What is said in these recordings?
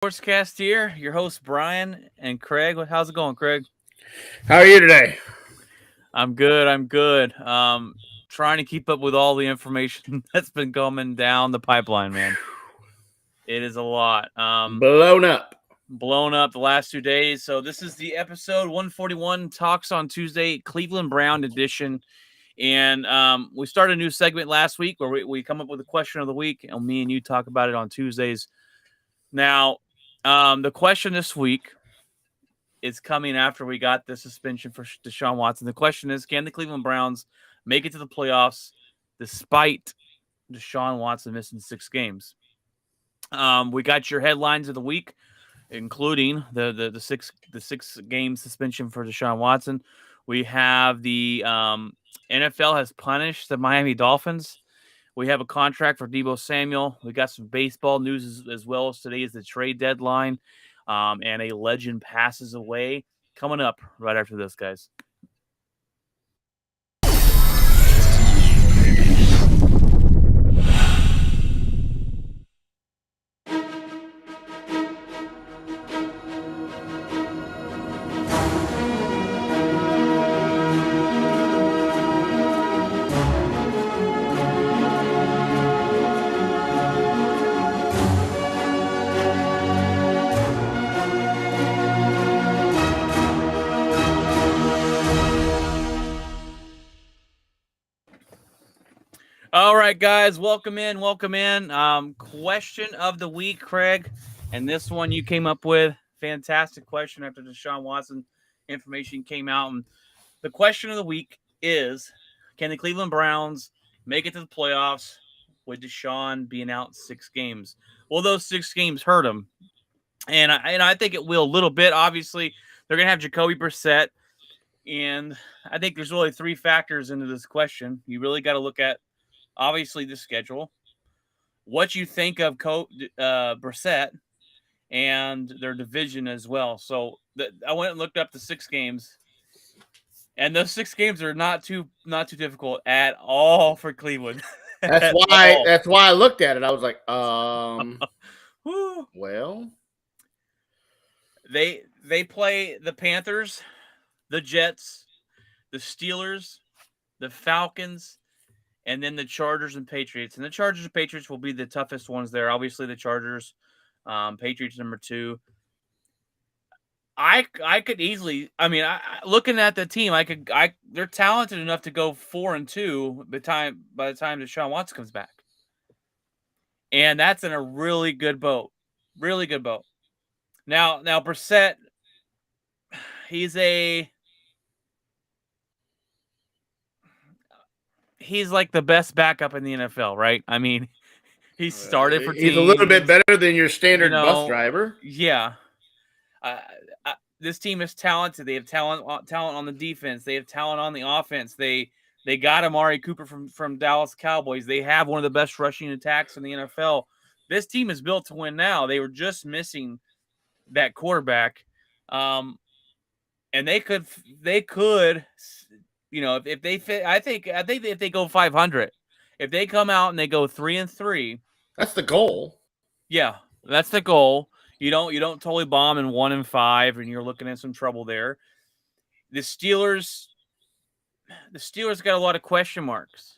Sportscast here. Your host Brian and Craig. How's it going, Craig? How are you today? I'm good. I'm good. Trying to keep up with all the information that's been coming down the pipeline, man. It is a lot. Blown up. Blown up the last 2 days. So this is the episode 141 Talks on Tuesday, Cleveland Brown edition. And we started a new segment last week where we come up with a question of the week, and me and you talk about it on Tuesdays. Now, the question this week is coming after we got the suspension for Deshaun Watson. The question is, can the Cleveland Browns make it to the playoffs despite Deshaun Watson missing 6 games? We got your headlines of the week, including the six game suspension for Deshaun Watson. We have the NFL has punished the Miami Dolphins. We have a contract for Deebo Samuel. We got some baseball news as well as today is the trade deadline. And a legend passes away. Coming up right after this, guys. All right, guys, welcome in. Question of the week, Craig, and this one you came up with. Fantastic question after Deshaun Watson information came out. And the question of the week is, can the Cleveland Browns make it to the playoffs with Deshaun being out 6 games? Will those 6 games hurt him? And I think it will a little bit. Obviously, they're going to have Jacoby Brissett. And I think there's really 3 factors into this question. You really got to look at, obviously, the schedule, what you think of Brissett, and their division as well. So I went and looked up the 6 games, and those 6 games are not too difficult at all for Cleveland. That's why I looked at it. I was like, well, they play the Panthers, the Jets, the Steelers, the Falcons, and then the Chargers and Patriots. And the Chargers and Patriots will be the toughest ones there. Obviously, the Chargers, Patriots number 2. I could easily. I mean, looking at the team, they're talented enough to go 4-2 by the time Deshaun Watson comes back, and that's in a really good boat. Really good boat. Now Brissett, he's like the best backup in the NFL, right? I mean, he started for teams. He's a little bit better than your standard bus driver. Yeah. This team is talented. They have talent on the defense. They have talent on the offense. They got Amari Cooper from Dallas Cowboys. They have one of the best rushing attacks in the NFL. This team is built to win now. They were just missing that quarterback. And they could, if they fit, I think if they go 500, if they come out and they go 3-3, that's the goal. Yeah, that's the goal. You don't totally bomb in 1-5, and you're looking at some trouble there. The Steelers got a lot of question marks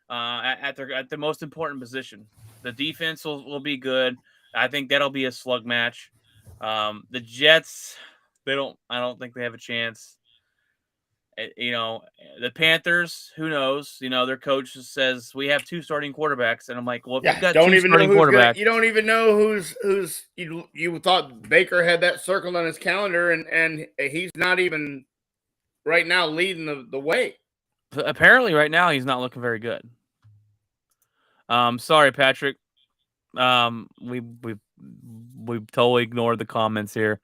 at the most important position. The defense will be good. I think that'll be a slug match. The Jets, I don't think they have a chance. The Panthers, who knows? Their coach says we have 2 starting quarterbacks, and I'm like, well, if you've got 2 starting quarterbacks, you don't even know who's you thought Baker had that circled on his calendar, and he's not even right now leading the way. Apparently, right now he's not looking very good. Sorry, Patrick. We totally ignored the comments here.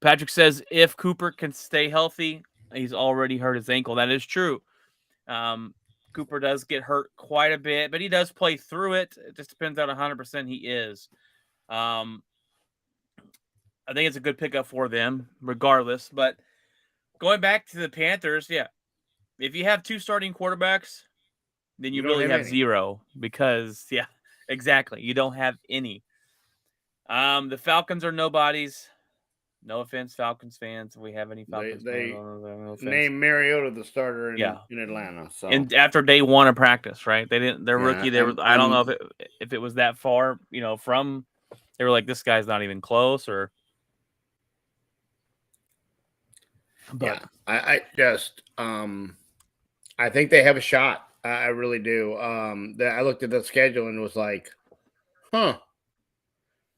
Patrick says if Cooper can stay healthy, he's already hurt his ankle. That is true. Cooper does get hurt quite a bit, but he does play through it. It just depends on 100% he is. I think it's a good pickup for them, regardless. But going back to the Panthers, yeah, if you have 2 starting quarterbacks, then you really have 0 because, yeah, exactly. You don't have any. The Falcons are nobodies. No offense, Falcons fans. If we have any Falcons fans, They no offense. named Mariota the starter Yeah. in Atlanta. So And after day one of practice, right? They didn't. Their rookie. They were. I don't know if it was that far. From. They were like, this guy's not even close, or. But yeah, I just I think they have a shot. I really do. I looked at the schedule and was like, huh.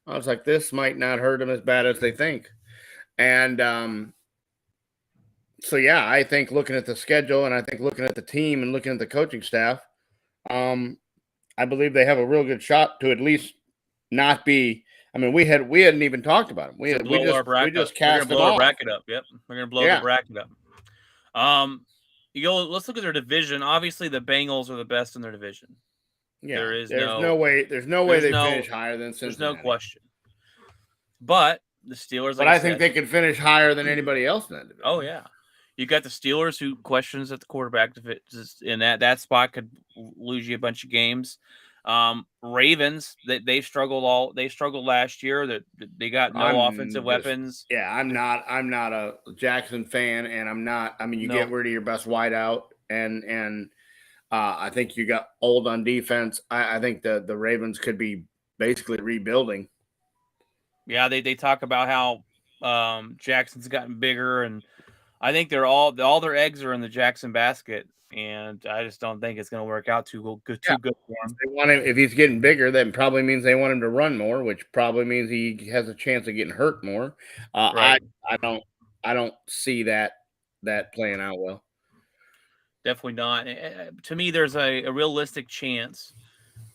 I was like, this might not hurt them as bad as they think. And so yeah, I think looking at the schedule and I think looking at the team and looking at the coaching staff, I believe they have a real good shot to at least not be. I mean, we hadn't even talked about them. We just cast them blow off. our bracket up. Yep, we're gonna blow the bracket up. Let's look at their division. Obviously, the Bengals are the best in their division. Yeah, there's no way they finish higher than Cincinnati. There's no question. But the Steelers, I think they could finish higher than anybody else in that division. Oh yeah, you got the Steelers, who questions at the quarterback in that spot could lose you a bunch of games. Ravens, they struggled last year. They got no offensive weapons. Yeah, I'm not a Jackson fan, and I'm not. I mean, you get rid of your best wideout, and I think you got old on defense. I think the Ravens could be basically rebuilding. Yeah, they talk about how Jackson's gotten bigger, and I think they're all their eggs are in the Jackson basket, and I just don't think it's going to work out too good for him. They want him, if he's getting bigger, that probably means they want him to run more, which probably means he has a chance of getting hurt more. Right. I don't see that playing out well. Definitely not. To me, there's a realistic chance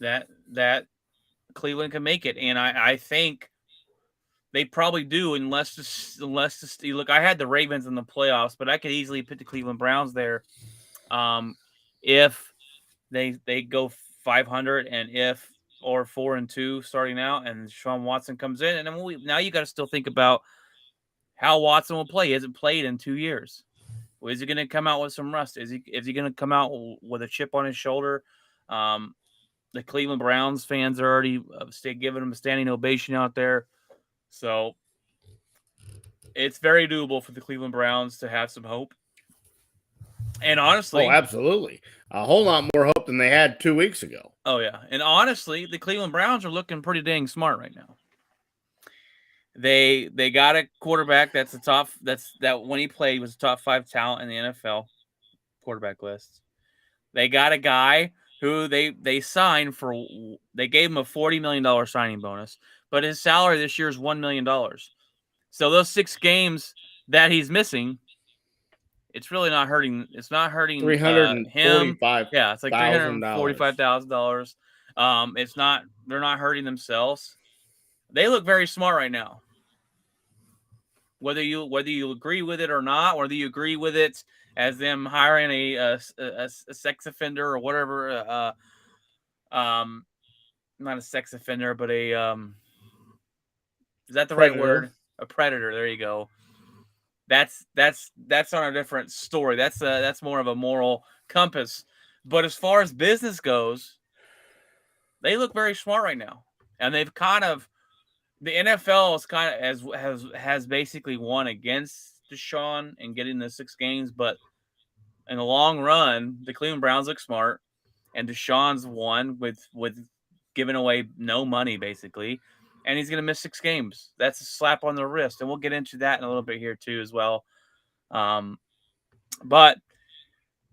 that Cleveland can make it, and I think they probably do, unless look. I had the Ravens in the playoffs, but I could easily put the Cleveland Browns there, if they go 500 and or 4-2 starting out, and Deshaun Watson comes in, and then now you got to still think about how Watson will play. He hasn't played in 2 years. Is he going to come out with some rust? Is he going to come out with a chip on his shoulder? The Cleveland Browns fans are already giving him a standing ovation out there. So it's very doable for the Cleveland Browns to have some hope. And honestly, absolutely, a whole lot more hope than they had 2 weeks ago. Oh yeah, and honestly, the Cleveland Browns are looking pretty dang smart right now. They got a quarterback that's that when he played was a top 5 talent in the NFL quarterback list. They got a guy who they signed for. They gave him a $40 million signing bonus, but his salary this year is $1 million. So those 6 games that he's missing, it's really not hurting. It's not hurting him. Yeah, it's like $345,000. It's not. They're not hurting themselves. They look very smart right now. Whether you agree with it or not, whether you agree with it as them hiring a sex offender or whatever, not a sex offender, but a is that the predator. Right word? A predator. There you go. That's on a different story. That's more of a moral compass. But as far as business goes, they look very smart right now, and they've kind of. The NFL is kind of has basically won against Deshaun and getting the 6 games, but in the long run, the Cleveland Browns look smart, and Deshaun's won with giving away no money basically, and he's going to miss 6 games. That's a slap on the wrist, and we'll get into that in a little bit here too as well. But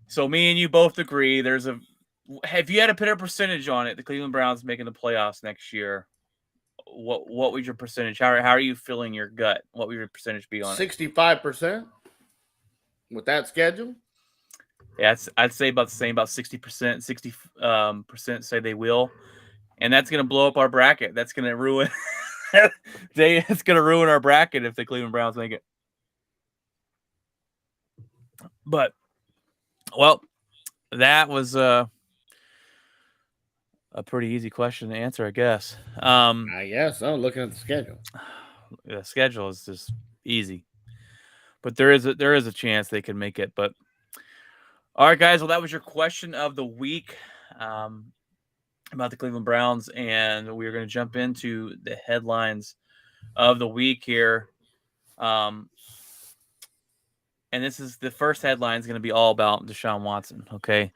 so me and you both agree. If you had to put a percentage on it, the Cleveland Browns making the playoffs next year. What was your percentage? How are you feeling your gut? What would your percentage be on 65% with that schedule? Yeah, I'd say about the same, about 60%. 60% say they will, and that's going to blow up our bracket. That's going to ruin. It's going to ruin our bracket if the Cleveland Browns make it. But, well, that was a pretty easy question to answer, I guess. I guess so. Looking at the schedule, the schedule is just easy, but there is a chance they can make it. But all right, guys. Well, that was your question of the week. about the Cleveland Browns, and we're going to jump into the headlines of the week here. And this is the first headline is going to be all about Deshaun Watson. Okay.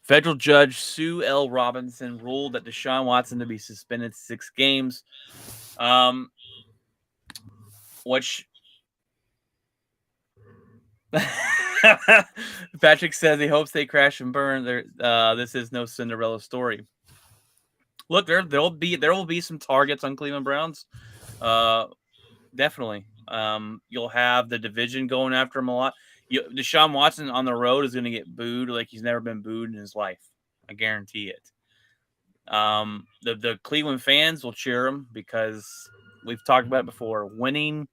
Federal judge Sue L. Robinson ruled that Deshaun Watson to be suspended 6 games. Which Patrick says he hopes they crash and burn. This is no Cinderella story. Look, there will be some targets on Cleveland Browns. Definitely. You'll have the division going after him a lot. Deshaun Watson on the road is going to get booed like he's never been booed in his life. I guarantee it. The Cleveland fans will cheer him because we've talked about it before. Winning,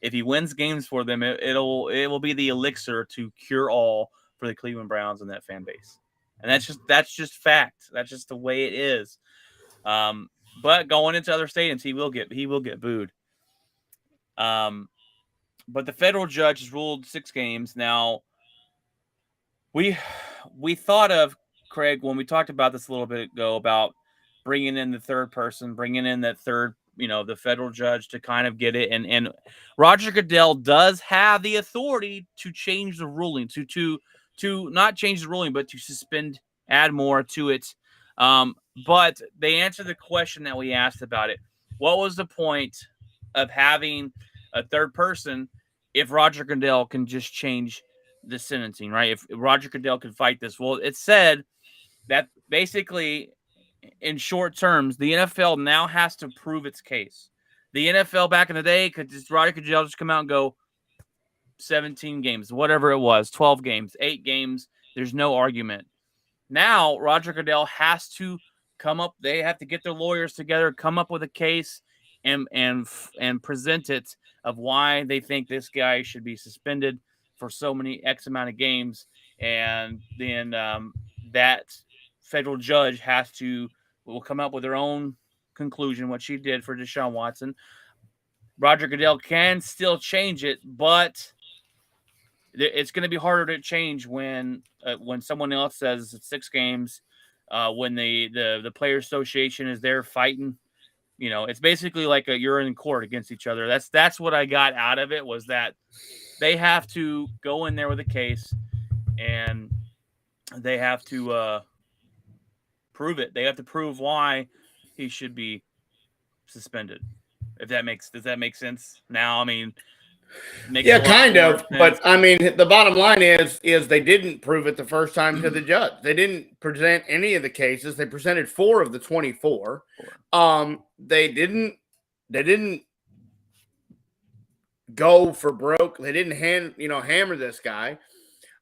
if he wins games for them, it will be the elixir to cure all for the Cleveland Browns and that fan base. And that's just fact. That's just the way it is. But going into other stadiums, he will get booed. But the federal judge has ruled 6 games. Now, we thought of, Craig, when we talked about this a little bit ago, about bringing in the third person, bringing in that third, the federal judge to kind of get it. And Roger Goodell does have the authority to change the ruling, to not change the ruling, but to suspend, add more to it. But they answered the question that we asked about it. What was the point of having a third person if Roger Goodell can just change the sentencing, right? If Roger Goodell could fight this. Well, it said that basically, in short terms, the NFL now has to prove its case. The NFL back in the day could just Roger Goodell just come out and go 17 games, whatever it was, 12 games, 8 games. There's no argument. Now Roger Goodell has to come up. They have to get their lawyers together, come up with a case, and present it of why they think this guy should be suspended for so many X amount of games, and then that federal judge will come up with their own conclusion, what she did for Deshaun Watson. Roger Goodell can still change it, but it's going to be harder to change when someone else says it's 6 games, when the Players Association is there fighting. It's basically like you're in court against each other. That's what I got out of it, was that they have to go in there with a case, and they have to prove it. They have to prove why he should be suspended. Does that make sense? Now, I mean, yeah, kind of. But I mean, the bottom line is they didn't prove it the first time to the judge. They didn't present any of the cases. They presented 4 of the 24. They didn't go for broke. They didn't hammer this guy.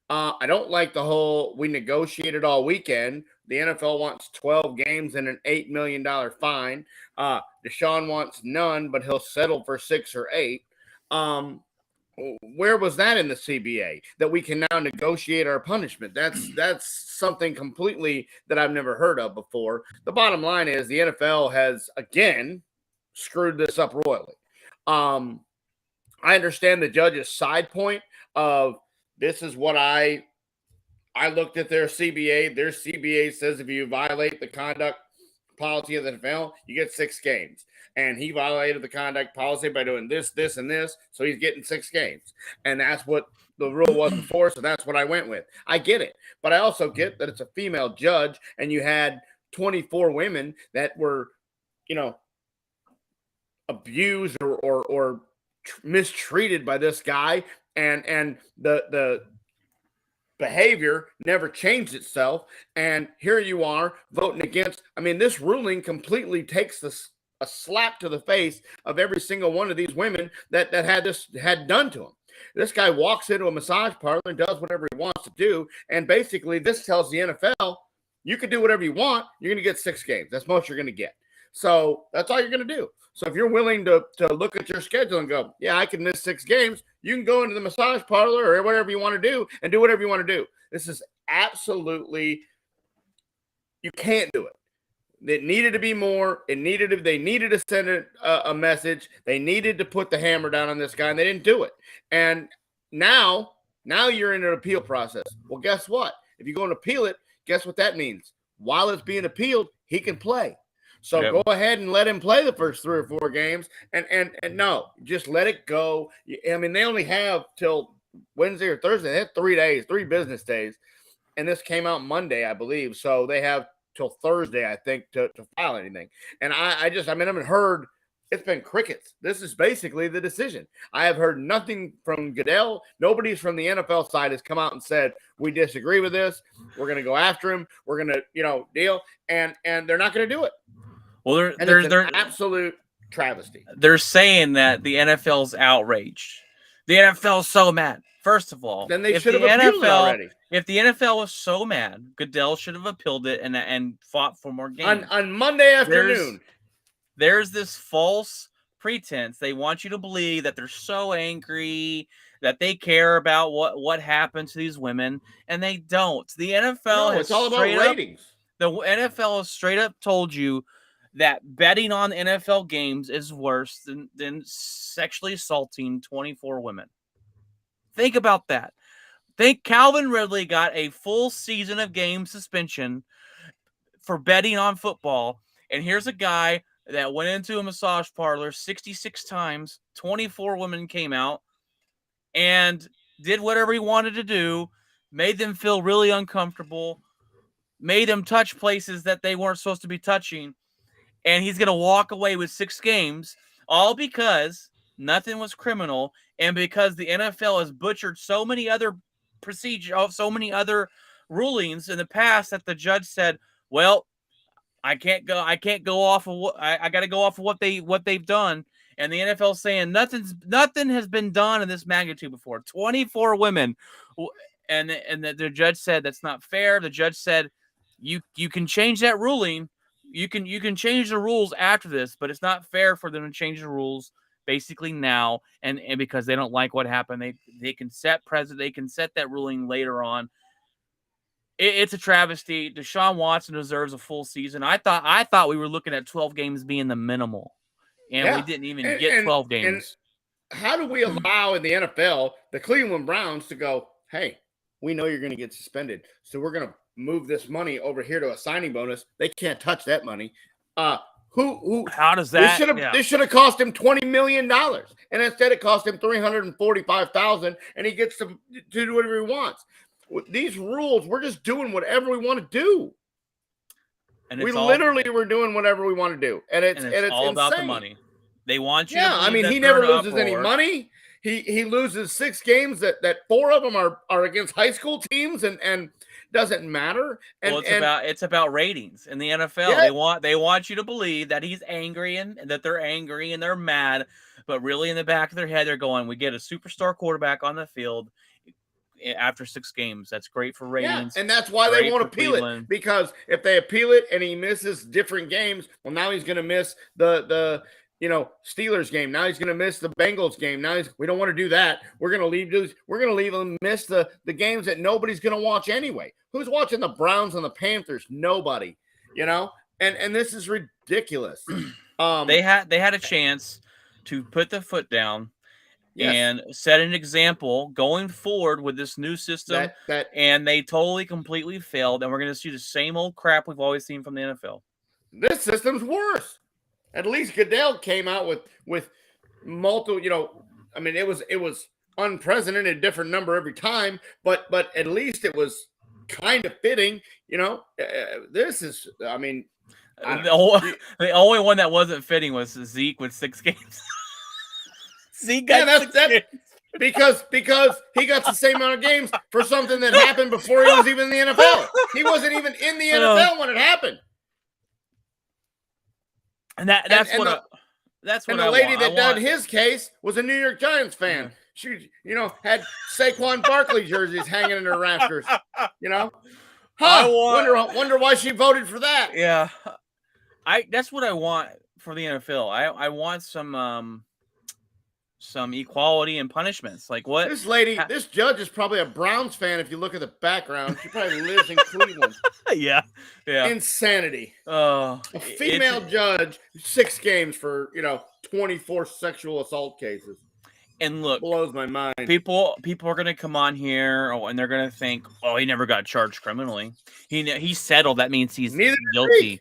I don't like the whole we negotiated all weekend. The NFL wants 12 games and an $8 million fine. Deshaun wants none, but he'll settle for 6 or 8. Where was that in the CBA, that we can now negotiate our punishment? That's something completely that I've never heard of before. The bottom line is the NFL has, again, screwed this up royally. I understand the judge's side point of, this is what I looked at their CBA. Their CBA says if you violate the conduct policy of the NFL, you get 6 games. And he violated the conduct policy by doing this, this, and this, so he's getting 6 games. And that's what the rule was before, so that's what I went with. I get it. But I also get that it's a female judge, and you had 24 women that were, abused or mistreated by this guy, and the behavior never changed itself, and here you are voting against. I mean, this ruling completely takes a slap to the face of every single one of these women that had done to him. This guy walks into a massage parlor and does whatever he wants to do, and basically this tells the NFL, you can do whatever you want, you're going to get 6 games. That's most you're going to get. So that's all you're going to do. So if you're willing to look at your schedule and go, yeah, I can miss 6 games, you can go into the massage parlor or whatever you want to do and do whatever you want to do. This is absolutely, you can't do it. It needed to be more. They needed to send a message. They needed to put the hammer down on this guy, and they didn't do it. And now you're in an appeal process. Well, guess what? If you go and appeal it, guess what that means? While it's being appealed, he can play. So Yep. go ahead and let him play the first 3 or 4 games, and no, just let it go. I mean, they only have till Wednesday or Thursday. They have 3 days, 3 business days, and this came out Monday, I believe. So they have till Thursday, I think, to file anything. And I haven't heard. It's been crickets. This is basically the decision. I have heard nothing from Goodell. Nobody's from the NFL side has come out and said, we disagree with this. We're going to go after him. We're going to, deal. And they're not going to do it. Well, It's an absolute travesty. They're saying that the NFL's outraged. The NFL's so mad. First of all, then they should have appealed it already. If the NFL was so mad, Goodell should have appealed it and fought for more games. On Monday afternoon. There's this false pretense. They want you to believe that they're so angry, that they care about what happened to these women, and they don't. The NFL it's all about ratings. The NFL has straight up told you that betting on NFL games is worse than sexually assaulting 24 women. Think about that. Think Calvin Ridley got a full season of game suspension for betting on football, and here's a guy that went into a massage parlor 66 times, 24 women came out, and did whatever he wanted to do, made them feel really uncomfortable, made them touch places that they weren't supposed to be touching, and he's going to walk away with 6 games, all because nothing was criminal, and because the NFL has butchered so many other so many other rulings in the past that the judge said, well, I can't go off of what I got to go off of what they've done. And the NFL saying nothing has been done in this magnitude before. 24 women, and the judge said that's not fair. The judge said you can change that ruling. You can change the rules after this, but it's not fair for them to change the rules basically now. And because they don't like what happened, they can set that ruling later on. It's a travesty. Deshaun Watson deserves a full season. I thought we were looking at 12 games being the minimal, and we didn't even get 12 games. And how do we allow in the NFL the Cleveland Browns to go, hey, we know you're going to get suspended, so we're going to move this money over here to a signing bonus. They can't touch that money. How does that? This should have cost him $20 million, and instead it cost him $345,000, and he gets to do whatever he wants. With these rules, we're just doing whatever we want to do. And we literally were doing whatever we want to do, and it's all insane. about the money. They want you. Yeah, I mean, he never loses any money. He loses 6 games that 4 of them are against high school teams, and doesn't matter. And it's about ratings in the NFL. Yeah. They want you to believe that he's angry and that they're angry and they're mad, but really in the back of their head they're going, we get a superstar quarterback on the field after 6 games. That's great for ratings. Yeah, and that's why they won't appeal it, because if they appeal it and he misses different games, well, now he's going to miss the Steelers game. Now he's going to miss the Bengals game. We don't want to do that. We're going to leave him miss the games that nobody's going to watch anyway. Who's watching the Browns and the Panthers? Nobody. And this is ridiculous. They had a chance to put the foot down. Yes. And set an example going forward with this new system, and they completely failed. And we're going to see the same old crap we've always seen from the NFL. This system's worse. At least Goodell came out with multiple. I mean, it was unprecedented, different number every time, but at least it was kind of fitting. This is. I mean, the only one that wasn't fitting was Zeke with 6 games. That's because he got the same amount of games for something that happened before he was even in the NFL. He wasn't even in the NFL when it happened. And that's what the lady that done his case was a New York Giants fan. She, had Saquon Barkley jerseys hanging in her rafters. Wonder why she voted for that. Yeah, that's what I want for the NFL. I want some equality and punishments. Like what? This judge is probably a Browns fan. If you look at the background, she probably lives in Cleveland. Yeah. Insanity. A female judge, 6 games for 24 sexual assault cases. And look, blows my mind. People are going to come on here and they're going to think, oh, he never got charged criminally. He settled. That means he's guilty.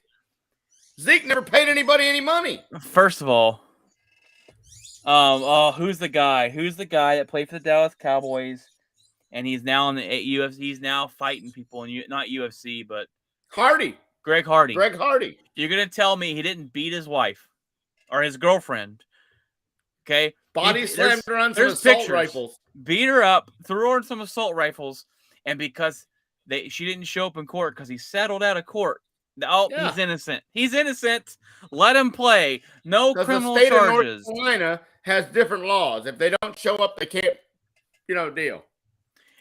Zeke never paid anybody any money. First of all, who's the guy? Who's the guy that played for the Dallas Cowboys, and he's now in the UFC? He's now fighting people in not UFC, but Hardy. Greg Hardy. Greg Hardy. You're gonna tell me he didn't beat his wife or his girlfriend? Okay, Body slammed her on some assault rifles. Beat her up, threw her on some assault rifles, and because she didn't show up in court because he settled out of court. Oh, yeah. He's innocent. He's innocent. Let him play. No criminal charges. The state of North Carolina has different laws. If they don't show up, they can't, deal.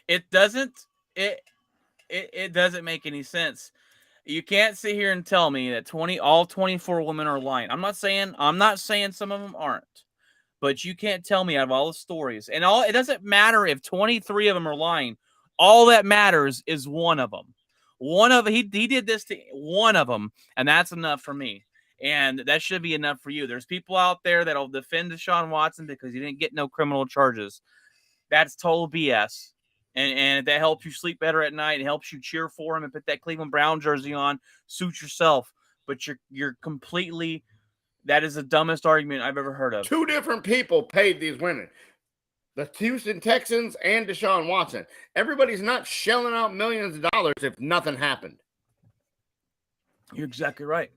It doesn't. It doesn't make any sense. You can't sit here and tell me that all 24 women are lying. I'm not saying some of them aren't. But you can't tell me out of all the stories. And it doesn't matter if 23 of them are lying. All that matters is one of them. He did this to one of them, and that's enough for me. And that should be enough for you. There's people out there that'll defend Deshaun Watson because he didn't get no criminal charges. That's total BS. And if that helps you sleep better at night and helps you cheer for him and put that Cleveland Brown jersey on, suit yourself. But you're completely... That is the dumbest argument I've ever heard of. Two different people paid these women. The Houston Texans and Deshaun Watson. Everybody's not shelling out millions of dollars if nothing happened. You're exactly right.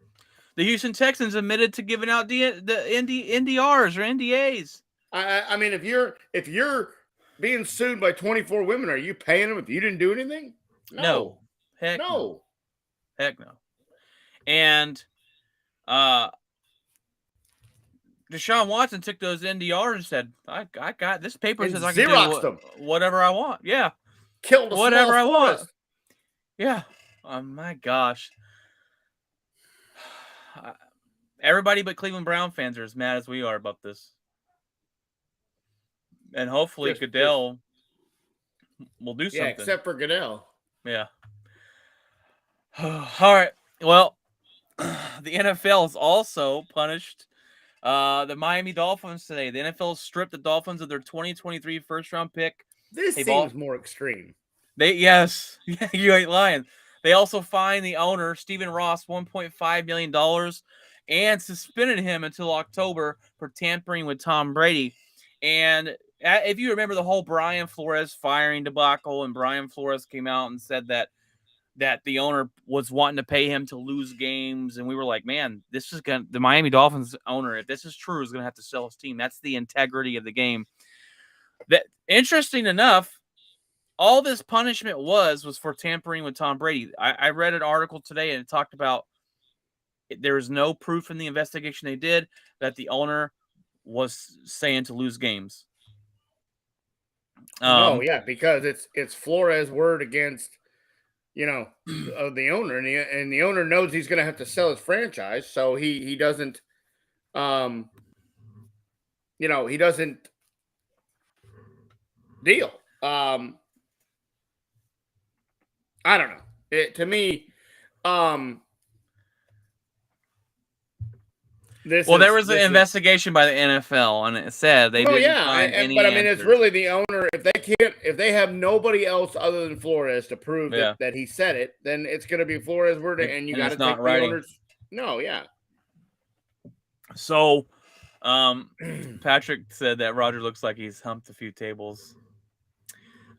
The Houston Texans admitted to giving out the NDRs or NDAs. I mean, if you're being sued by 24 women, are you paying them if you didn't do anything? No. Heck no. Heck no. And Deshaun Watson took those NDRs and said, I got this paper says I can do whatever I want. Yeah. Killed whatever I want. Yeah. Oh my gosh. Everybody but Cleveland Brown fans are as mad as we are about this. And hopefully Goodell will do something. Yeah, except for Goodell. Yeah. All right. Well, the NFL has also punished the Miami Dolphins today. The NFL stripped the Dolphins of their 2023 first-round pick. This seems more extreme. Yes. You ain't lying. They also fined the owner, Stephen Ross, $1.5 million and suspended him until October for tampering with Tom Brady. And if you remember the whole Brian Flores firing debacle, and Brian Flores came out and said that the owner was wanting to pay him to lose games. And we were like, man, the Miami Dolphins owner, if this is true, is going to have to sell his team. That's the integrity of the game. That, interesting enough, all this punishment was for tampering with Tom Brady. I read an article today and it talked about there is no proof in the investigation they did that the owner was saying to lose games. Because it's Flores' word against the owner, and the owner knows he's going to have to sell his franchise, so he doesn't, he doesn't deal. I don't know. To me, there was an investigation by the NFL, and it said they didn't find any. But I mean, it's really the owner. If they have nobody else other than Flores to prove that he said it, then it's going to be Flores' word, and you got to take the owner's. No, yeah. So, Patrick said that Roger looks like he's humped a few tables.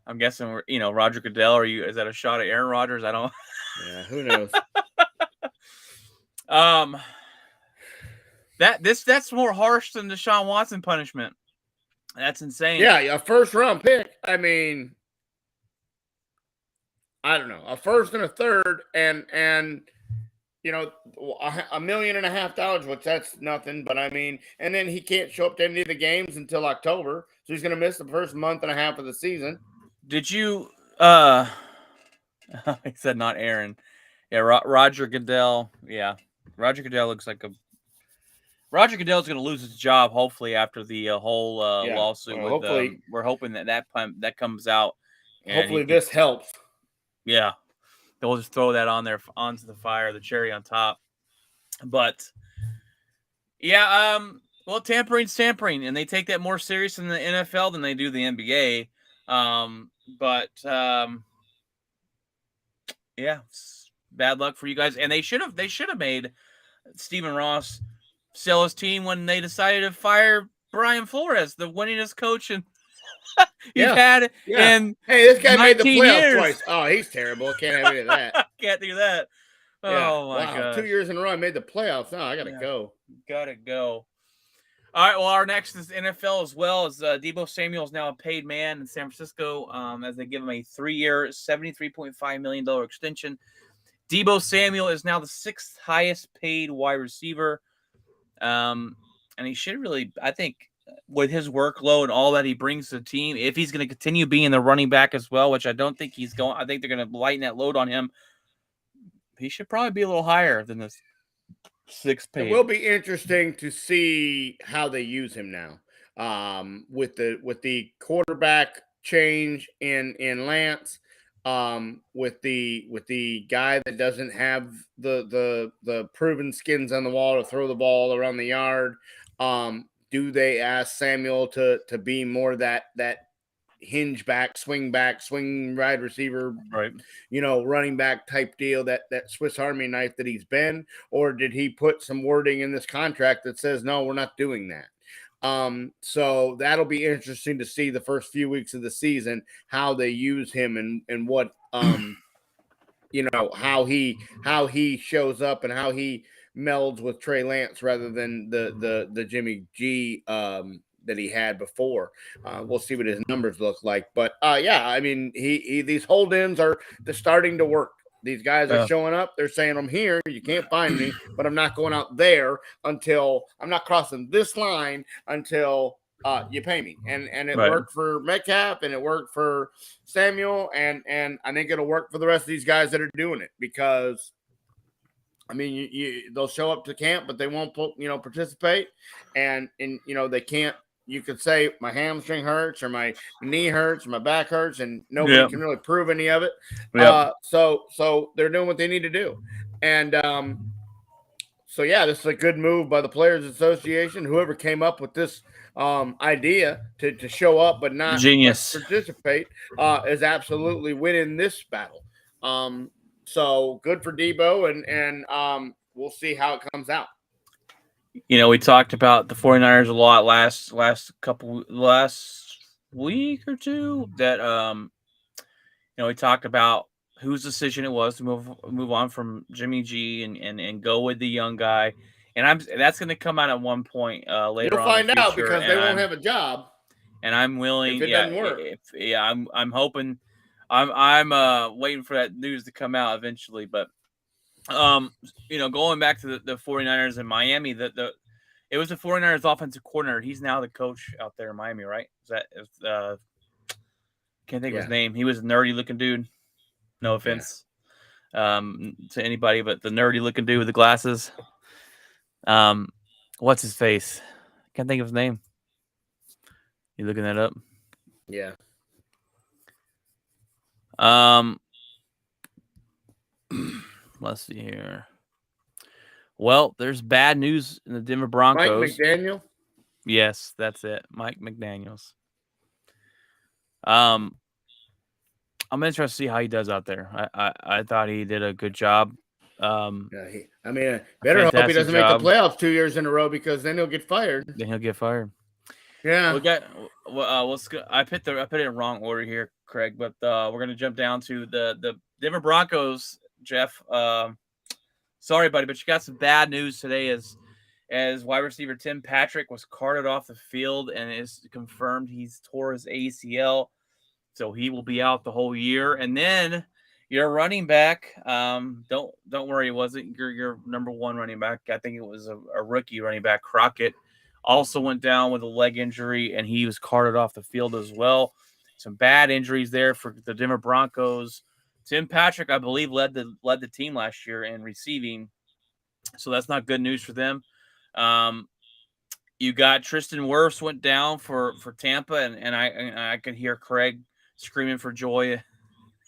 I'm guessing Roger Goodell. Is that a shot at Aaron Rodgers? I don't. Yeah, who knows. That's more harsh than the Deshaun Watson punishment. That's insane. Yeah, a first-round pick. I mean, I don't know, a first and a third, and $1.5 million, which that's nothing. But I mean, and then he can't show up to any of the games until October, so he's going to miss the first month and a half of the season. Did you? He said not Aaron. Yeah, Roger Goodell. Yeah, Roger Goodell looks like a. Roger Goodell's going to lose his job, hopefully, after the whole lawsuit. Hopefully, we're hoping that comes out. Hopefully, this helps. Yeah, they'll just throw that on there onto the fire, the cherry on top. But yeah, well, tampering's tampering, and they take that more serious in the NFL than they do the NBA. Yeah, bad luck for you guys. And they should have made Stephen Ross sell his team when they decided to fire Brian Flores, the winningest coach you've Yeah. had Yeah. in Hey, this guy made the 19 playoffs years. twice. Oh, he's terrible. Can't have any of that. Can't do that. Yeah. Oh my Wow. 2 gosh. years in a row I made the playoffs. No, I gotta Yeah, go. gotta go. All right. Well, our next is NFL as well. As Debo Samuel is now a paid man in San Francisco, as they give him a 3-year, $73.5 million extension. Debo Samuel is now the 6th highest paid wide receiver. And he should really, I think, with his workload and all that he brings to the team, if he's going to continue being the running back as well, which I don't think he's going, I think they're going to lighten that load on him. He should probably be a little higher than this 6th It paid. will be interesting to see how they use him now. With the quarterback change in Lance, with the guy that doesn't have the proven skins on the wall to throw the ball around the yard. Do they ask Samuel to be more that hinge back, swing wide receiver, Right. running back type deal, that Swiss Army knife that he's been, or did he put some wording in this contract that says, no, we're not doing that? So that'll be interesting to see the first few weeks of the season, how they use him and what, how he shows up and how he melds with Trey Lance rather than the Jimmy G, that he had before. We'll see what his numbers look like, but yeah, I mean, he these hold-ins they're starting to work. These guys are showing up. They're saying, I'm here. You can't find me, but I'm not going out there until I'm not crossing this line until you pay me. And it worked for Metcalf, and it worked for Samuel, and I think it'll work for the rest of these guys that are doing it, because I mean, they'll show up to camp, but they won't participate, and they can't. You could say my hamstring hurts, or my knee hurts, or my back hurts, and nobody can really prove any of it. So they're doing what they need to do, and so yeah, this is a good move by the Players Association. Whoever came up with this idea to show up but not participate is absolutely winning this battle. So good for Debo, and we'll see how it comes out. We talked about the 49ers a lot last week or two, that we talked about whose decision it was to move on from Jimmy G and go with the young guy. And that's going to come out at one point later. You'll on find out, because they won't have a job. And I'm willing. If it doesn't work. I'm hoping. I'm waiting for that news to come out eventually. But going back to the 49ers in Miami, it was the 49ers offensive coordinator. He's now the coach out there in Miami, right? Can't think of his name. He was a nerdy looking dude. No offense to anybody, but the nerdy looking dude with the glasses. What's his face? Can't think of his name. You looking that up? Yeah. Let's see here. Well, there's bad news in the Denver Broncos. Mike McDaniel? Yes, that's it. Mike McDaniels. I'm interested to see how he does out there. I thought he did a good job. Better hope he doesn't make the playoffs 2 years in a row, because then he'll get fired. Yeah. I put it in wrong order here, Craig, but we're gonna jump down to the Denver Broncos, Jeff. Sorry, buddy, but you got some bad news today as wide receiver Tim Patrick was carted off the field, and it's confirmed he's tore his ACL, so he will be out the whole year. And then your running back, don't worry, it wasn't your number one running back. I think it was a rookie running back, Crockett, also went down with a leg injury, and he was carted off the field as well. Some bad injuries there for the Denver Broncos. Tim Patrick, I believe, led the team last year in receiving, so that's not good news for them. You got Tristan Wirfs went down for Tampa, and I could hear Craig screaming for joy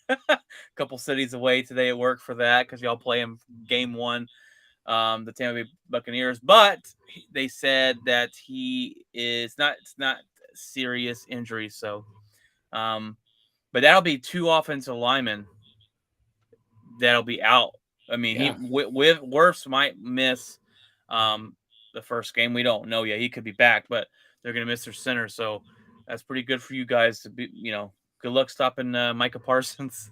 a couple cities away today at work for that, because y'all play him game 1, the Tampa Bay Buccaneers. But they said that it's not serious injury, so but that'll be 2 offensive linemen that'll be out. I mean, Wirfs might miss The first game. We don't know yet. He could be back, but they're going to miss their center. So that's pretty good for you guys to be, good luck stopping Micah Parsons.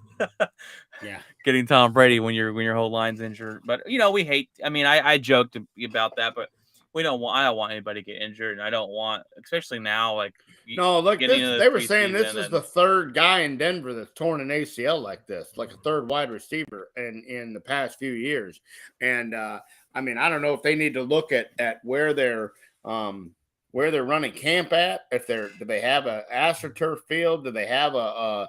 Yeah. Getting Tom Brady when your whole line's injured. But we hate. I mean, I joked about that, but I don't want anybody to get injured, and I don't want, especially now, like No, look, getting into they the were saying this preseason is the third guy in Denver that's torn an ACL like this, like a third wide receiver in the past few years. And I mean, I don't know if they need to look at where they're running camp at. If do they have a AstroTurf field? Do they have a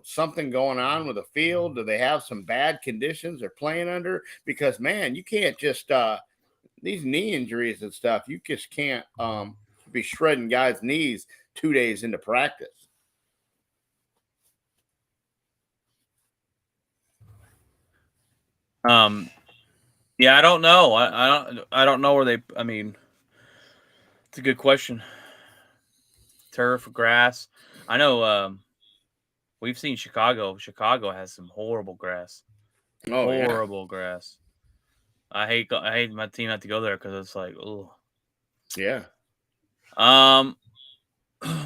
something going on with the field? Do they have some bad conditions they're playing under? Because man, you can't just these knee injuries and stuff. You just can't be shredding guys' knees 2 days into practice. Yeah, I don't know. I don't know where they. I mean, it's a good question. Turf, grass. I know. We've seen Chicago. Chicago has some horrible grass. Horrible grass. I hate my team not to go there because it's like, oh. Yeah.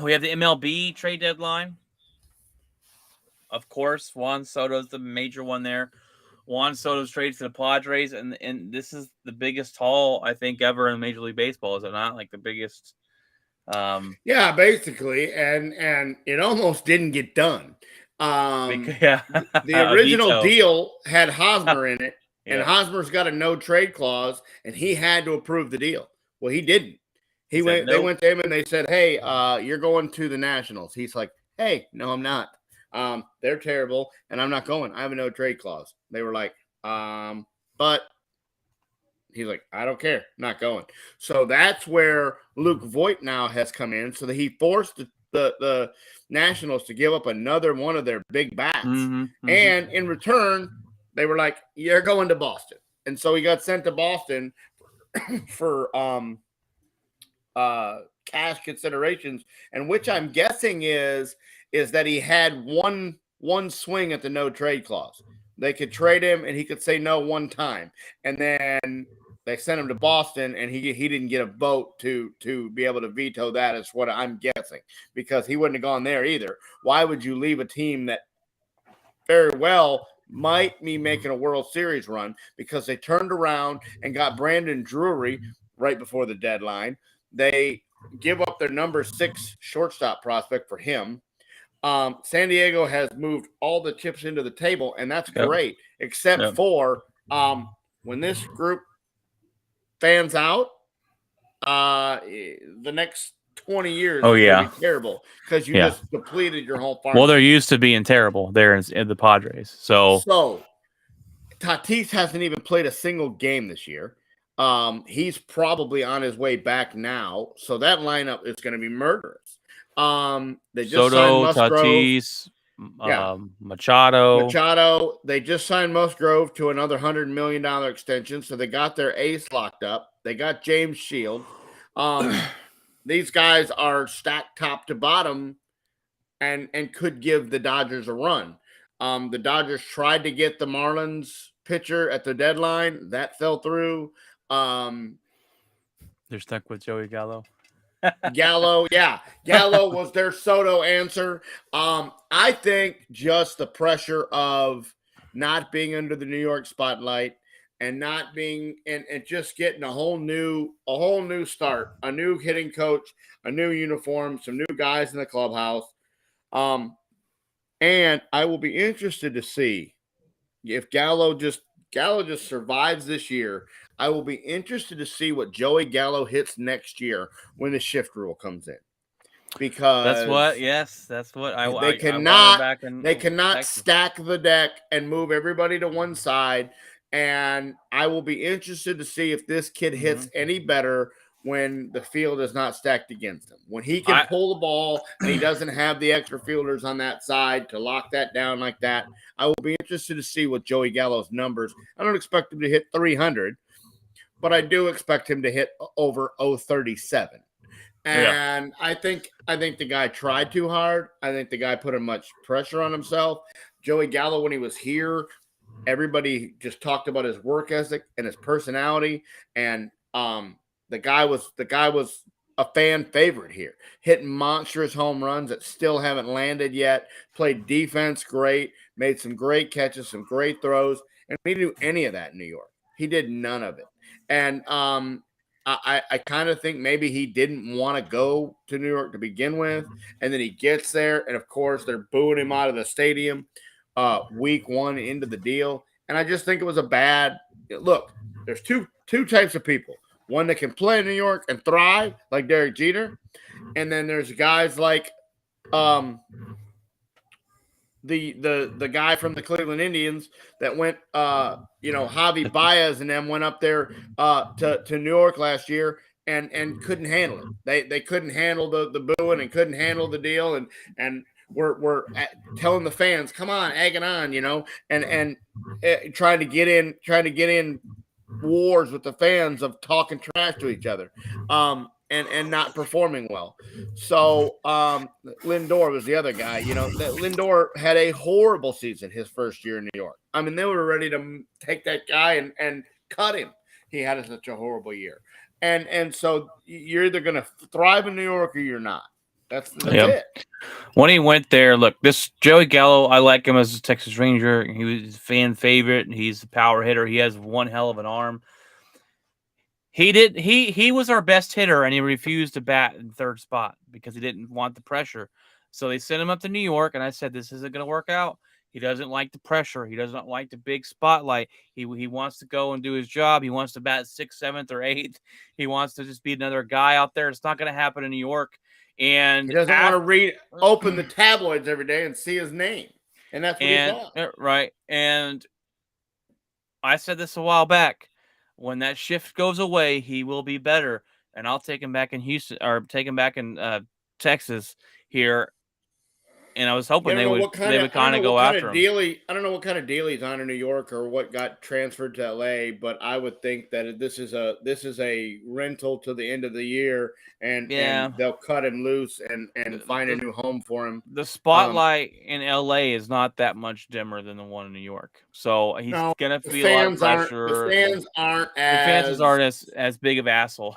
We have the MLB trade deadline. Of course, Juan Soto's the major one there. Juan Soto's trade to the Padres, and this is the biggest haul I think ever in Major League Baseball. Is it not? Like the biggest. Yeah, basically, and it almost didn't get done. Yeah, the original deal had Hosmer in it, yeah. and Hosmer's got a no trade clause, and he had to approve the deal. Well, he didn't. They went to him and they said, "Hey, you're going to the Nationals." He's like, "Hey, no, I'm not. They're terrible, and I'm not going. I have a no trade clause." They were like, but he's like, "I don't care, not going." So that's where Luke Voigt now has come in, so that he forced the Nationals to give up another one of their big bats, and in return, they were like, "You're going to Boston," and so he got sent to Boston for cash considerations, and which I'm guessing is that he had one swing at the no trade clause. They could trade him and he could say no one time, and then they sent him to Boston and he didn't get a vote to be able to veto that, is what I'm guessing, because he wouldn't have gone there either. Why would you leave a team that very well might be making a World Series run, because they turned around and got Brandon Drury right before the deadline? They give up their number 6 shortstop prospect for him. San Diego has moved all the chips into the table, and that's great, except for when this group fans out, the next 20 years is going to be terrible, because you just depleted your whole farm. Well, they're used to being terrible there in the Padres. So Tatis hasn't even played a single game this year. He's probably on his way back now, so that lineup is going to be murderous. They just Soto, signed Musgrove. Tatis, Machado. They just signed Musgrove to another $100 million extension, so they got their ace locked up. They got James Shield. These guys are stacked top to bottom, and could give the Dodgers a run. The Dodgers tried to get the Marlins pitcher at the deadline. That fell through. They're stuck with Joey Gallo. Gallo was their Soto answer. I think just the pressure of not being under the New York spotlight and not being and just getting a whole new start, a new hitting coach, a new uniform, some new guys in the clubhouse. And I will be interested to see if Gallo just survives this year. I will be interested to see what Joey Gallo hits next year when the shift rule comes in, because that's what they cannot stack the deck and move everybody to one side. And I will be interested to see if this kid hits any better when the field is not stacked against him. When he can pull the ball and he doesn't have the extra fielders on that side to lock that down like that. I will be interested to see what Joey Gallo's numbers. I don't expect him to hit 300, but I do expect him to hit over 037. And I think the guy tried too hard. I think the guy put much pressure on himself. Joey Gallo, when he was here, everybody just talked about his work ethic and his personality. And The guy was a fan favorite here, hitting monstrous home runs that still haven't landed yet. Played defense great, made some great catches, some great throws, and he didn't do any of that in New York. He did none of it, and I kind of think maybe he didn't want to go to New York to begin with, and then he gets there, and of course they're booing him out of the stadium week one into the deal, and I just think it was a bad look. There's two types of people: one that can play in New York and thrive, like Derek Jeter, and then there's guys like the guy from the Cleveland Indians that went Javi Baez and them went up there to New York last year and couldn't handle it. They couldn't handle the booing and couldn't handle the deal and we're telling the fans, come on, egg it on, and trying to get in wars with the fans of talking trash to each other. And not performing well. So Lindor was the other guy. Lindor had a horrible season his first year in New York. I mean, they were ready to take that guy and cut him. He had such a horrible year. And so you're either going to thrive in New York or you're not. That's it. When he went there, look, this Joey Gallo, I like him as a Texas Ranger. He was a fan favorite. He's a power hitter. He has one hell of an arm. He was our best hitter, and he refused to bat in third spot because he didn't want the pressure. So they sent him up to New York, and I said, this isn't going to work out. He doesn't like the pressure. He doesn't like the big spotlight. He wants to go and do his job. He wants to bat 6th, 7th, or 8th. He wants to just be another guy out there. It's not going to happen in New York. And he doesn't want to open the tabloids every day and see his name. And that's what he thought. Right. And I said this a while back. When that shift goes away, he will be better, and I'll take him back in Houston or take him back in Texas here. And I was hoping they would kind of go after him. I don't know what kind of deal he's on in New York or what got transferred to LA, but I would think that this is a rental to the end of the year, and they'll cut him loose and find a new home for him. The spotlight in LA is not that much dimmer than the one in New York, so he's gonna feel a lot of pressure. The fans aren't as big of assholes.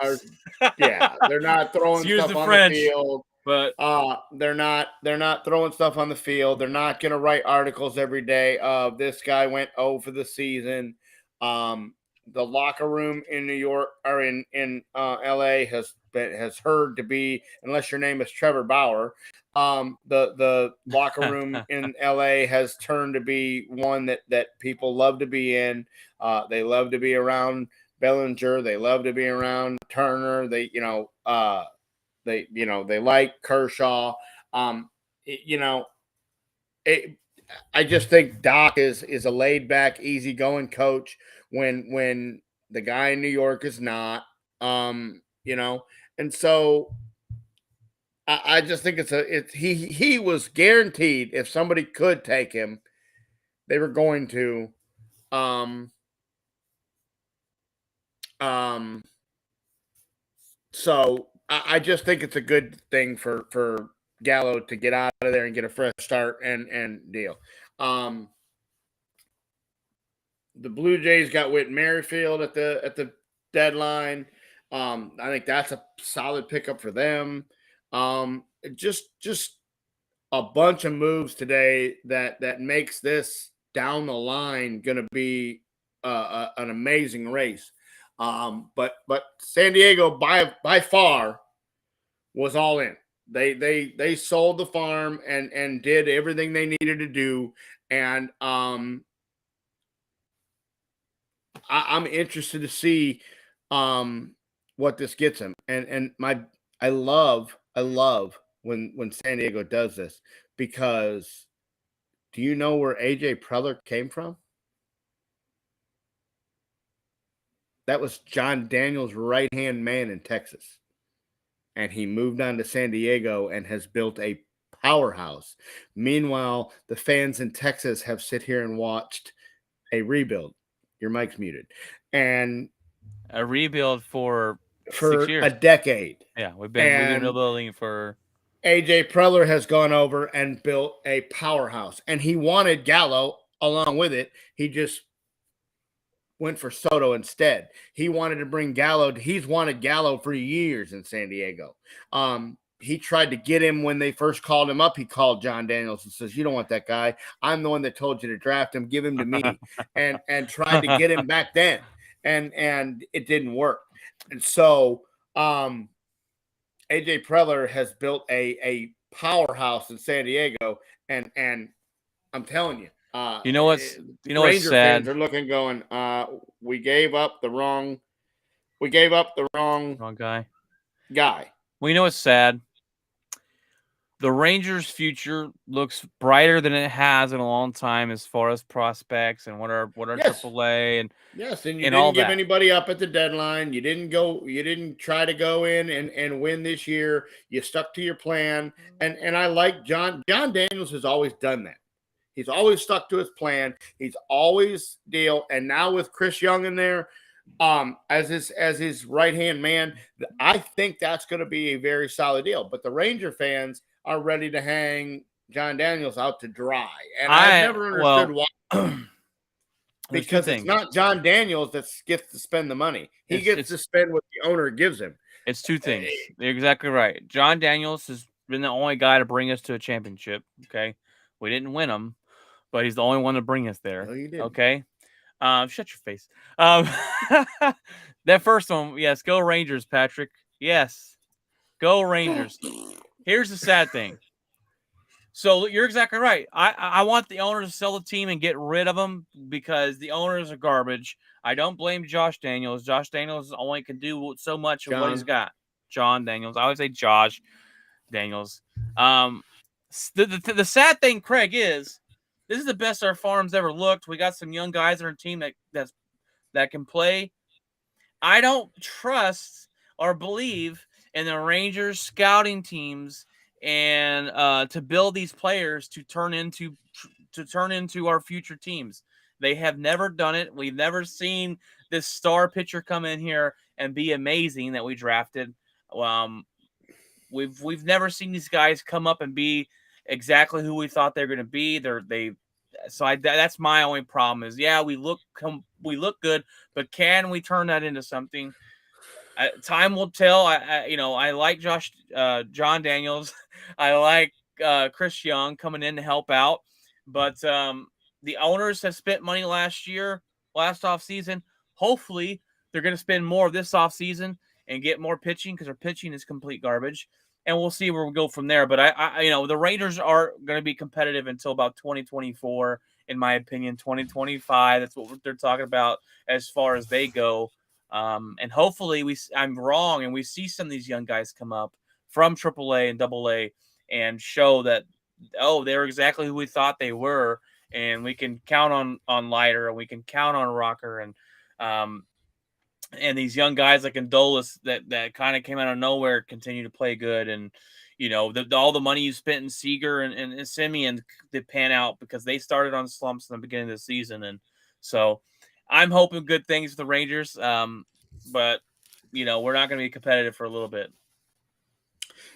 They're not throwing stuff on the field. But they're not throwing stuff on the field. They're not going to write articles every day of this guy went 0 for the season. The locker room in New York or in LA has heard to be, unless your name is Trevor Bauer, the locker room in LA has turned to be one that people love to be in. They love to be around Bellinger. They love to be around Turner. They like Kershaw. I just think Doc is a laid back, easygoing coach when the guy in New York is not. And so I just think he was guaranteed if somebody could take him, they were going to. So I just think it's a good thing for Gallo to get out of there and get a fresh start and deal. The Blue Jays got Whit Merrifield at the deadline. I think that's a solid pickup for them. Just a bunch of moves today that makes this down the line going to be an amazing race. But San Diego by far was all in. They sold the farm and did everything they needed to do. And I'm interested to see what this gets them. And I love when San Diego does this, because do you know where AJ Preller came from? That was John Daniels' right-hand man in Texas. And he moved on to San Diego and has built a powerhouse. Meanwhile, the fans in Texas have sit here and watched a rebuild. Your mic's muted. And a rebuild for 6 years. A decade. Yeah, we've been rebuilding for. AJ Preller has gone over and built a powerhouse. And he wanted Gallo along with it. He just went for Soto instead. He wanted to bring Gallo. He's wanted Gallo for years in San Diego. He tried to get him when they first called him up. He called John Daniels and says, "You don't want that guy. I'm the one that told you to draft him. Give him to me." and tried to get him back then, and it didn't work. And so AJ Preller has built a powerhouse in San Diego, and I'm telling you, what's Ranger sad? fans are looking, going, we gave up the wrong guy. Well, you know what's sad? The Rangers' future looks brighter than it has in a long time as far as prospects and what are AAA and yes, and you and didn't all give that. anybody up at the deadline. You didn't try to go in and win this year. You stuck to your plan. And I like John Daniels has always done that. He's always stuck to his plan. He's always deal. And now with Chris Young in there, as his right-hand man, I think that's going to be a very solid deal. But the Ranger fans are ready to hang John Daniels out to dry. And I've never understood why. Because it's not John Daniels that gets to spend the money. He gets to spend what the owner gives him. It's two things. You're exactly right. John Daniels has been the only guy to bring us to a championship. Okay. We didn't win them, but he's the only one to bring us there. No, you didn't. Okay. Shut your face. That first one, yes, go Rangers, Patrick. Yes. Go Rangers. Here's the sad thing. So you're exactly right. I want the owners to sell the team and get rid of them because the owners are garbage. I don't blame Josh Daniels. Josh Daniels only can do so much of what he's got. John Daniels. I always say Josh Daniels. The sad thing, Craig, is this is the best our farm's ever looked. We got some young guys on our team that can play. I don't trust or believe in the Rangers scouting teams and to build these players to turn into our future teams. They have never done it. We've never seen this star pitcher come in here and be amazing that we drafted. We've never seen these guys come up and be exactly who we thought they're going to be. That's my only problem is, yeah, we look good, but can we turn that into something? Time will tell. I like John Daniels. I like Chris Young coming in to help out, but the owners have spent money last offseason. Hopefully, they're going to spend more this offseason and get more pitching because our pitching is complete garbage. And we'll see where we go from there. But the Rangers are going to be competitive until about 2024, in my opinion. 2025. That's what they're talking about as far as they go. And hopefully I'm wrong, and we see some of these young guys come up from AAA and AA and show that they're exactly who we thought they were, and we can count on Leiter, and we can count on Rocker, and these young guys like Indolis that kind of came out of nowhere continue to play good, and all the money you spent in Seager and Simeon did pan out because they started on slumps in the beginning of the season, and so I'm hoping good things for the Rangers, but we're not going to be competitive for a little bit.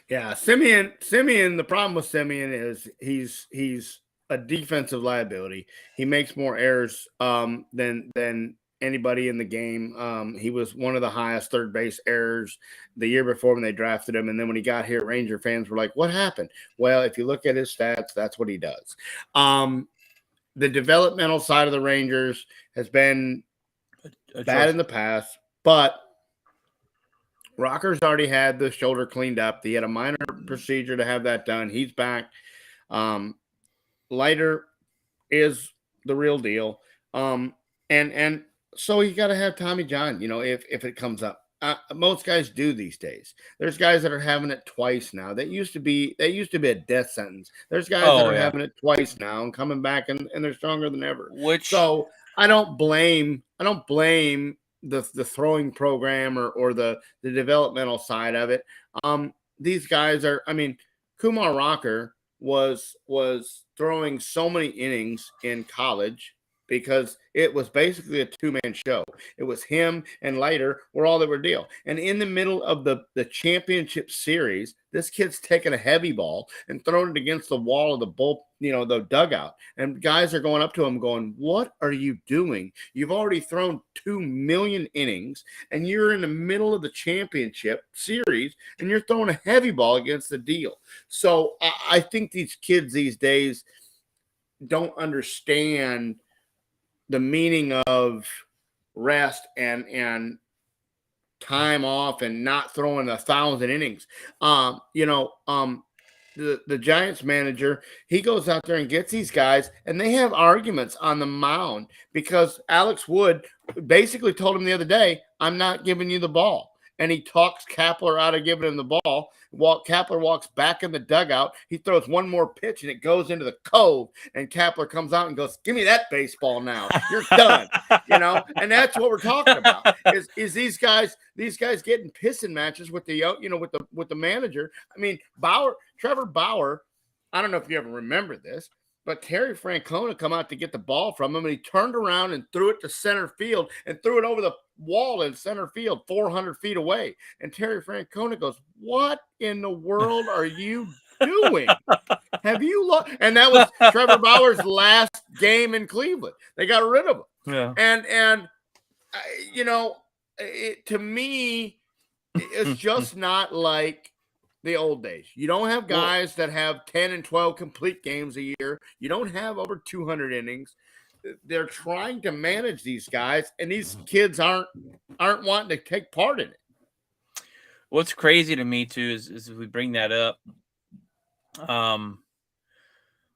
Yeah, Simeon. The problem with Simeon is he's a defensive liability. He makes more errors than anybody in the game. He was one of the highest third base errors the year before when they drafted him, and then when he got here, Ranger fans were like, "What happened?" Well, if you look at his stats, that's what he does. The developmental side of the Rangers has been bad in the past, but Rocker's already had the shoulder cleaned up. He had a minor procedure to have that done. He's back. Leiter is the real deal. And so you got to have Tommy John, if it comes up. Most guys do these days. There's guys that are having it twice now. That used to be a death sentence. There's guys that are having it twice now and coming back and they're stronger than ever. So I don't blame the throwing program or the developmental side of it. These guys are, Kumar Rocker was throwing so many innings in college because it was basically a two-man show. It was him and Leiter were all that were deal. And in the middle of the championship series, this kid's taking a heavy ball and throwing it against the wall of the dugout. And guys are going up to him going, "What are you doing? You've already thrown 2 million innings and you're in the middle of the championship series and you're throwing a heavy ball against the deal." So I think these kids these days don't understand the meaning of rest and time off and not throwing 1,000 innings. The Giants manager, he goes out there and gets these guys, and they have arguments on the mound because Alex Wood basically told him the other day, "I'm not giving you the ball." And he talks Kapler out of giving him the ball. Kapler walks back in the dugout. He throws one more pitch, and it goes into the cove. And Kapler comes out and goes, "Give me that baseball now. You're done." And that's what we're talking about. Is these guys getting pissing matches with the manager? I mean, Trevor Bauer. I don't know if you ever remember this, but Terry Francona come out to get the ball from him, and he turned around and threw it to center field and threw it over the wall in center field 400 feet away. And Terry Francona goes, "What in the world are you doing? Have you looked?" And that was Trevor Bauer's last game in Cleveland. They got rid of him. Yeah. And to me, it's just not like the old days. You don't have guys that have 10 and 12 complete games a year. You don't have over 200 innings. They're trying to manage these guys, and these kids aren't wanting to take part in it. What's crazy to me too is if we bring that up,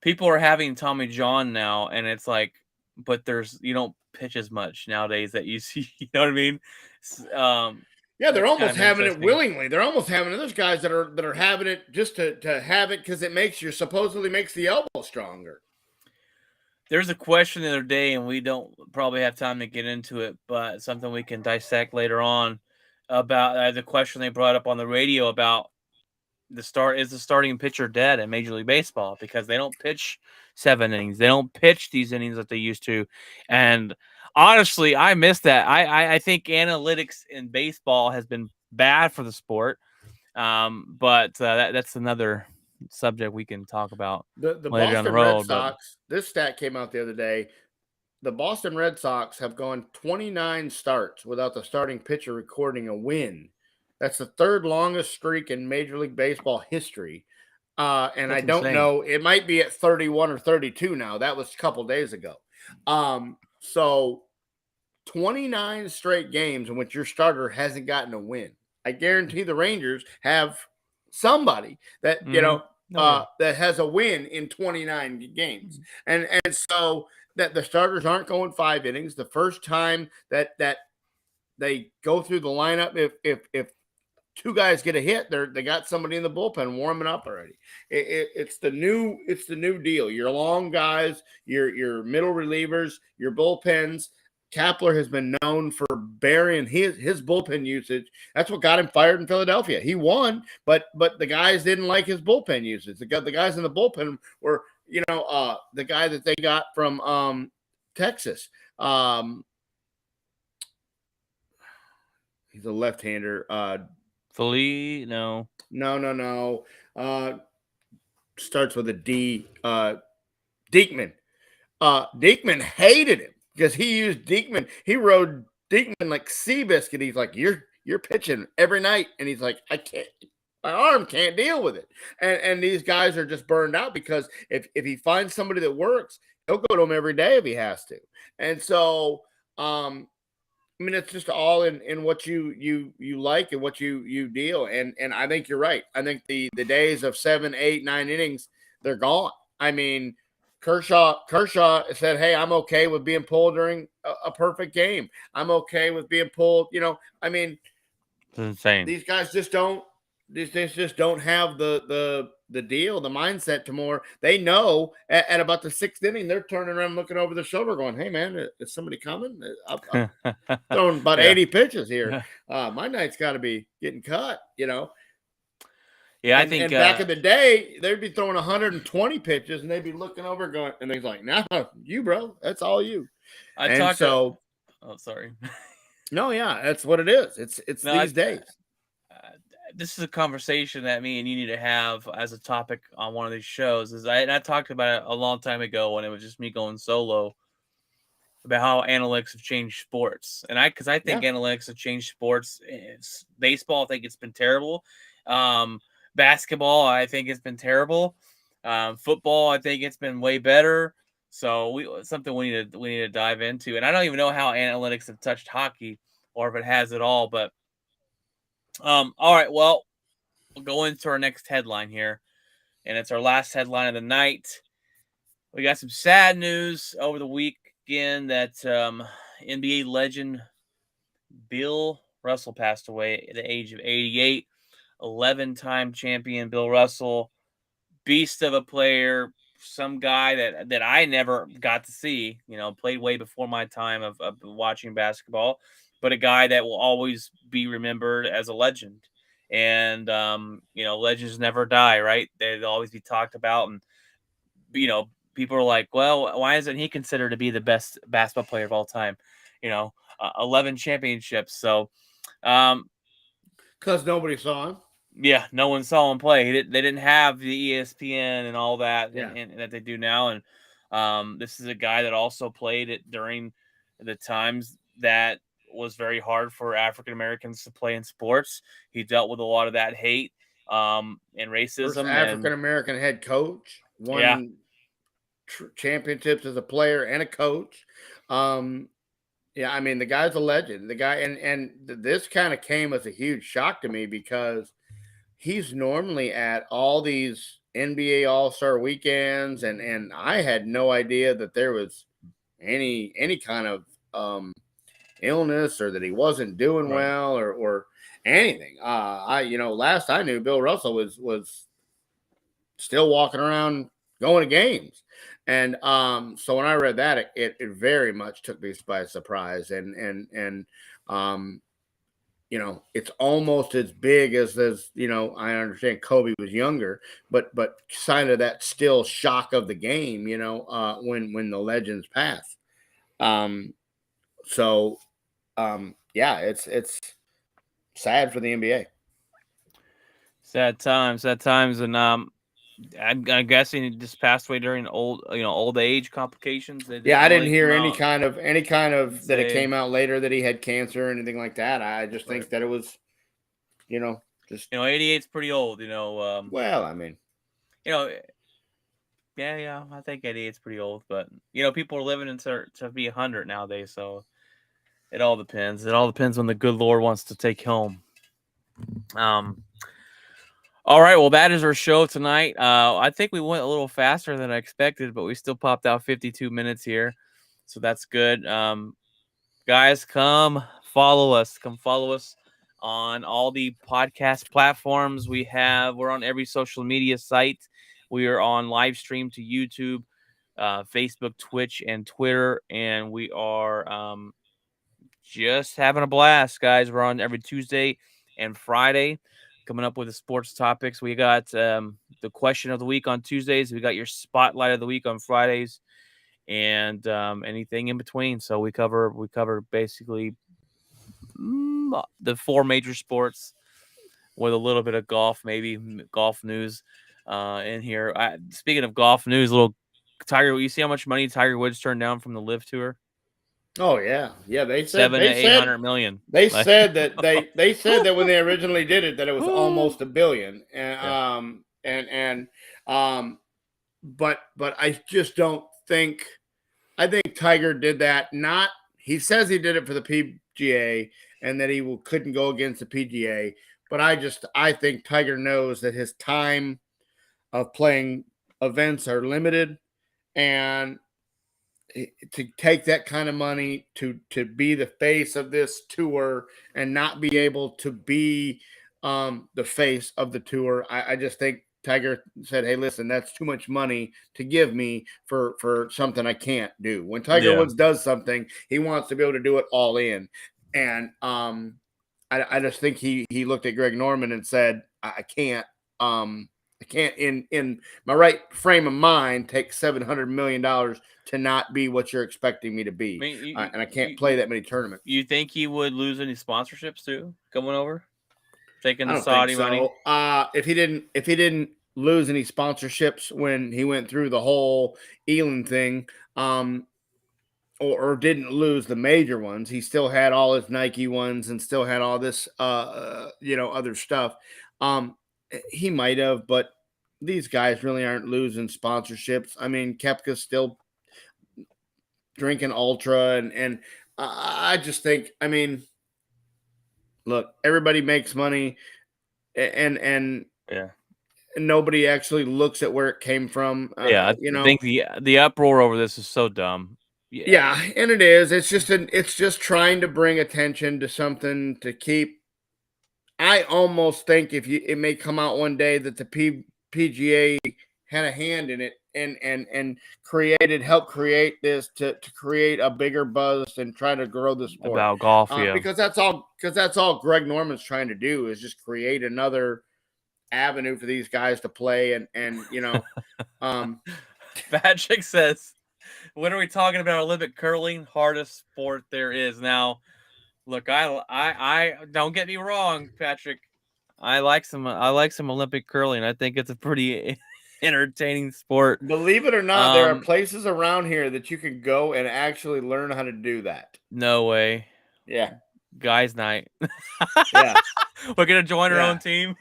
people are having Tommy John now, and it's like, but you don't pitch as much nowadays that you see. You know what I mean? Yeah, they're almost having it willingly. They're almost having it. There's guys that are having it just to have it because it supposedly makes the elbow stronger. There's a question the other day, and we don't probably have time to get into it, but something we can dissect later on about the question they brought up on the radio about the starting pitcher dead in Major League Baseball because they don't pitch 7 innings. They don't pitch these innings that they used to. And honestly, I miss that. I think analytics in baseball has been bad for the sport. But that's another subject we can talk about the later Boston down the road. Red Sox, this stat came out the other day. The Boston Red Sox have gone 29 starts without the starting pitcher recording a win. That's the third longest streak in Major League Baseball history. And that's I don't insane. Know, it might be at 31 or 32 now. That was a couple days ago. So 29 straight games in which your starter hasn't gotten a win. I guarantee the Rangers have somebody that, that has a win in 29 games. And so that the starters aren't going 5 innings. The first time that they go through the lineup, if 2 guys get a hit, they got somebody in the bullpen warming up already. It's the new deal. Your long guys, your middle relievers, your bullpens. Kapler has been known for burying his bullpen usage. That's what got him fired in Philadelphia. He won, but the guys didn't like his bullpen usage. The guys in the bullpen were, the guy that they got from Texas. He's a left-hander. Philly? No. Starts with a D. Diekman. Diekman hated him because he used Diekman. He rode Diekman like Seabiscuit. He's like, you're pitching every night, and he's like, I can't. My arm can't deal with it. And these guys are just burned out because if he finds somebody that works, he'll go to him every day if he has to. And so, it's just all in what you like and what you deal. And I think you're right. I think the days of 7, 8, 9 innings, they're gone. I mean, Kershaw said, "Hey, I'm okay with being pulled during a perfect game. I'm okay with being pulled." It's insane. These guys just don't. They just don't have the deal, the mindset to more. They know at about the 6th inning, they're turning around, looking over their shoulder, going, "Hey, man, is somebody coming? I'm throwing about 80 pitches here. My night's got to be getting cut." Yeah, I And think back in the day, they'd be throwing 120 pitches, and they'd be looking over, going, and they're like, "Nah, you, bro, that's all you." I And talked to. so, Oh, sorry. no, yeah, that's what it is. It's No, these days. uh, this is a conversation that me and you need to have as a topic on one of these shows. And I talked about it a long time ago when it was just me going solo about how analytics have changed sports, and because I think Yeah, analytics have changed sports. It's baseball. I think it's been terrible. Um, Basketball, I think it's been terrible. Football, I think it's been way better. So something we need to dive into. And I don't even know how analytics have touched hockey or if it has at all. But all right, well, we'll go into our next headline here, and it's our last headline of the night. We got some sad news over the weekend that NBA legend Bill Russell passed away at the age of 88. 11-time champion Bill Russell, beast of a player, some guy that I never got to see, played way before my time of watching basketball, but a guy that will always be remembered as a legend. And legends never die, right? They'll always be talked about, and people are like, well, why isn't he considered to be the best basketball player of all time? 11 championships. So, because nobody saw him. yeah, no one saw him play. They didn't have the ESPN and all that, Yeah. and that they do now. And this is a guy that also played it during the times that was very hard for African Americans to play in sports. He dealt with a lot of that hate and First racism. African And American head coach, yeah, won championships as a player and a coach. Yeah, I mean, the guy's a legend. The guy, and this kind of came as a huge shock to me because he's normally at all these NBA All-Star weekends, and I had no idea that there was any kind of illness or that he wasn't doing right. well or anything. Last I knew, Bill Russell was still walking around going to games. And so when I read that, it very much took me by surprise. And it's almost as big as I understand Kobe was younger, but kind of that still shock of the game, when the legends pass. So yeah, it's sad for the NBA. Sad times, and I'm guessing he just passed away during old age complications. They Yeah, didn't I didn't really hear come any out kind of and that it say, came out later that he had cancer or anything like that. I just right. think that it was, just 88 is pretty old. well, I mean, You know, yeah. I think 88 is pretty old, but people are living to be 100 nowadays, so it all depends. It all depends when the good Lord wants to take home. Um. All right, well, that is our show tonight. I think we went a little faster than I expected, but we still popped out 52 minutes here, so that's good. Guys, come follow us. Come follow us on all the podcast platforms we have. We're on every social media site. We are on live stream to YouTube, Facebook, Twitch, and Twitter, and we are just having a blast, guys. We're on every Tuesday and Friday, coming up with the sports topics. We got the question of the week on Tuesdays. We got your spotlight of the week on Fridays, and anything in between. So we cover basically the four major sports with a little bit of golf, maybe golf news in here. Speaking of golf news, little Tiger. You see how much money Tiger Woods turned down from the Live Tour? oh yeah, yeah. They said 700-800 million. they Like, said that they said that when they originally did it that it was almost $1 billion, and Yeah. but I just don't think. I think Tiger did that. Not he says he did it for the PGA and that he couldn't go against the PGA, but I think Tiger knows that his time of playing events are limited, and to take that kind of money to be the face of this tour and not be able to be the face of the tour, I just think Tiger said, "Hey, listen, that's too much money to give me for something I can't do." When Tiger Yeah. Woods does something, he wants to be able to do it all in, and I just think he looked at Greg Norman and said, "I can't I can't in my right frame of mind take $700 million to not be what you're expecting me to be. I mean, And I can't play that many tournaments. You think he would lose any sponsorships too coming over, taking I the don't think Saudi money? so. If he didn't lose any sponsorships when he went through the whole Elon thing, or didn't lose the major ones, he still had all his Nike ones and still had all this, other stuff. He might have, but these guys really aren't losing sponsorships. I mean, Kepka's still drinking Ultra, and I just think, I mean, look, everybody makes money, and Yeah. nobody actually looks at where it came from. I think the uproar over this is so dumb. Yeah, and it is. It's just trying to bring attention to something to keep. I almost think it may come out one day that the PGA had a hand in it and helped create this to create a bigger buzz and try to grow the sport about golf. because that's all Greg Norman's trying to do is just create another avenue for these guys to play and Patrick says, when are we talking about Olympic curling? Hardest sport there is. Now, look, I don't get me wrong, Patrick. I like some Olympic curling. I think it's a pretty entertaining sport. Believe it or not, there are places around here that you can go and actually learn how to do that. No way. Yeah. Guys' night. Yeah. We're gonna join our own team.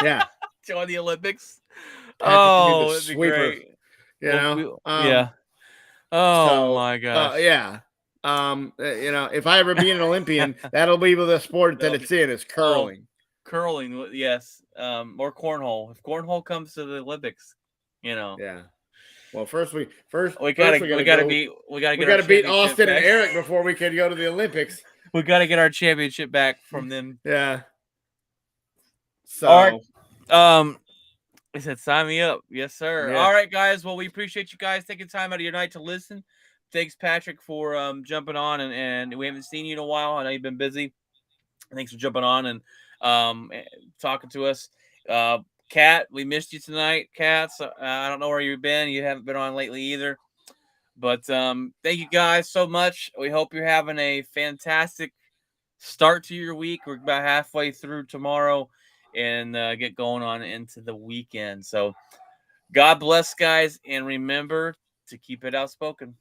Yeah. Join the Olympics. Oh, it'd be great. Yeah. Oh my gosh. Yeah. If I ever be an Olympian, that'll be the sport that it's in is curling. Curling, yes. Or cornhole. If cornhole comes to the Olympics, Yeah. Well, first we gotta beat Austin and Eric before we can go to the Olympics. We gotta get our championship back from them. Yeah. So, all right. I said, sign me up. Yes, sir. Yeah. All right, guys. Well, we appreciate you guys taking time out of your night to listen. Thanks, Patrick, for jumping on, and we haven't seen you in a while. I know you've been busy. Thanks for jumping on and talking to us. Kat, we missed you tonight, Kat. So, I don't know where you've been. You haven't been on lately either. But thank you guys so much. We hope you're having a fantastic start to your week. We're about halfway through tomorrow and get going on into the weekend. So God bless, guys, and remember to keep it outspoken.